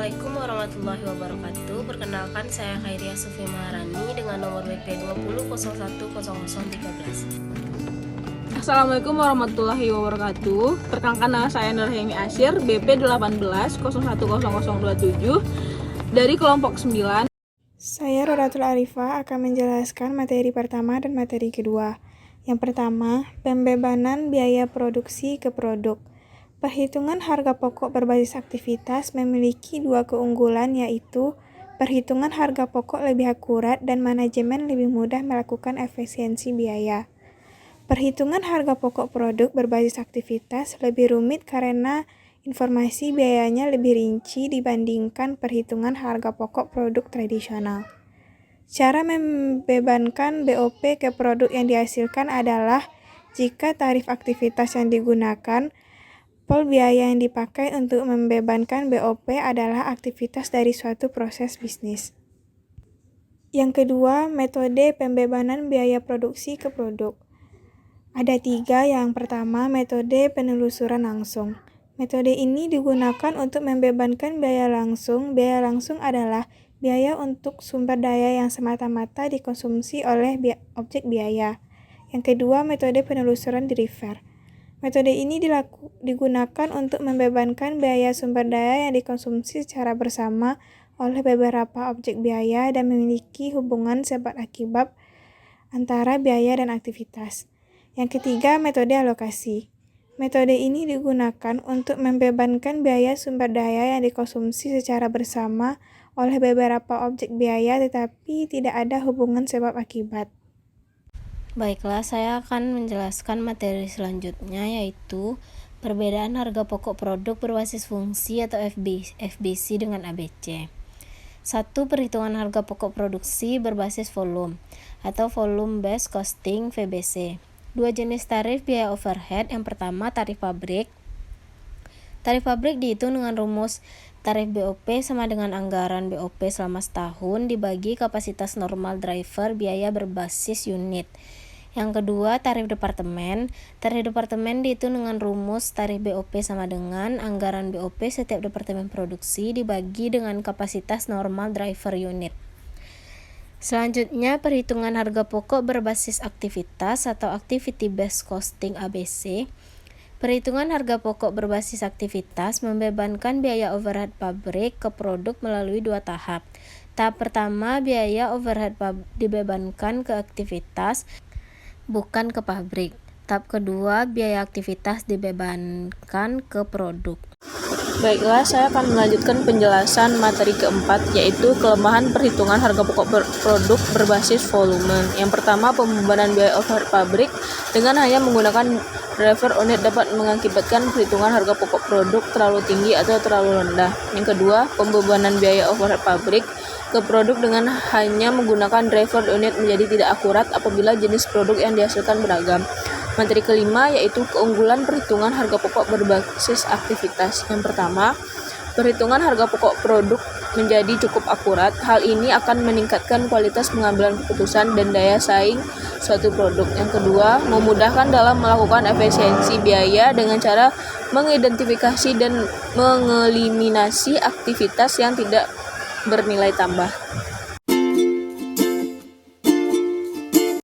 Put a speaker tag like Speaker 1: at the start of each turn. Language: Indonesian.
Speaker 1: Assalamualaikum warahmatullahi wabarakatuh. Perkenalkan, saya Khairia Sufi Maharani dengan nomor WP 20010013.
Speaker 2: Assalamualaikum warahmatullahi wabarakatuh. Perkenalkan, nama saya Nurhaimi Asyir, BP 18010027 dari kelompok 9.
Speaker 3: Saya Rodatul Arifah akan menjelaskan materi pertama dan materi kedua. Yang pertama, pembebanan biaya produksi ke produk. Perhitungan harga pokok berbasis aktivitas memiliki dua keunggulan, yaitu perhitungan harga pokok lebih akurat dan manajemen lebih mudah melakukan efisiensi biaya. Perhitungan harga pokok produk berbasis aktivitas lebih rumit karena informasi biayanya lebih rinci dibandingkan perhitungan harga pokok produk tradisional. Cara membebankan BOP ke produk yang dihasilkan adalah jika tarif aktivitas yang digunakan, pol biaya yang dipakai untuk membebankan BOP adalah aktivitas dari suatu proses bisnis. Yang kedua, metode pembebanan biaya produksi ke produk. Ada 3. Yang pertama, metode penelusuran langsung. Metode ini digunakan untuk membebankan biaya langsung. Biaya langsung adalah biaya untuk sumber daya yang semata-mata dikonsumsi oleh objek biaya. Yang kedua, metode penelusuran deriver. Metode ini digunakan untuk membebankan biaya sumber daya yang dikonsumsi secara bersama oleh beberapa objek biaya dan memiliki hubungan sebab akibat antara biaya dan aktivitas. Yang ketiga, metode alokasi. Metode ini digunakan untuk membebankan biaya sumber daya yang dikonsumsi secara bersama oleh beberapa objek biaya tetapi tidak ada hubungan sebab akibat.
Speaker 1: Baiklah, saya akan menjelaskan materi selanjutnya, yaitu perbedaan harga pokok produk berbasis fungsi atau FBC dengan ABC. 1. Perhitungan harga pokok produksi berbasis volume atau volume based costing (VBC). 2 jenis tarif biaya overhead. Yang pertama, tarif pabrik. Tarif pabrik dihitung dengan rumus tarif BOP sama dengan anggaran BOP selama setahun dibagi kapasitas normal driver biaya berbasis unit. Yang kedua, tarif departemen. Tarif departemen dihitung dengan rumus tarif BOP sama dengan anggaran BOP setiap departemen produksi dibagi dengan kapasitas normal driver unit. Selanjutnya, perhitungan harga pokok berbasis aktivitas atau activity based costing ABC. Perhitungan harga pokok berbasis aktivitas membebankan biaya overhead pabrik ke produk melalui 2 tahap. Tahap pertama, biaya overhead dibebankan ke aktivitas, bukan ke pabrik. Tahap kedua, biaya aktivitas dibebankan ke produk.
Speaker 2: Baiklah, saya akan melanjutkan penjelasan materi keempat, yaitu kelemahan perhitungan harga pokok produk berbasis volume. Yang pertama, pembebanan biaya overhead pabrik dengan hanya menggunakan driver unit dapat mengakibatkan perhitungan harga pokok produk terlalu tinggi atau terlalu rendah. Yang kedua, pembebanan biaya overhead pabrik ke produk dengan hanya menggunakan driver unit menjadi tidak akurat apabila jenis produk yang dihasilkan beragam. Materi kelima yaitu keunggulan perhitungan harga pokok berbasis aktivitas. Yang pertama, perhitungan harga pokok produk menjadi cukup akurat. Hal ini akan meningkatkan kualitas pengambilan keputusan dan daya saing suatu produk. Yang kedua, memudahkan dalam melakukan efisiensi biaya dengan cara mengidentifikasi dan mengeliminasi aktivitas yang tidak bernilai tambah.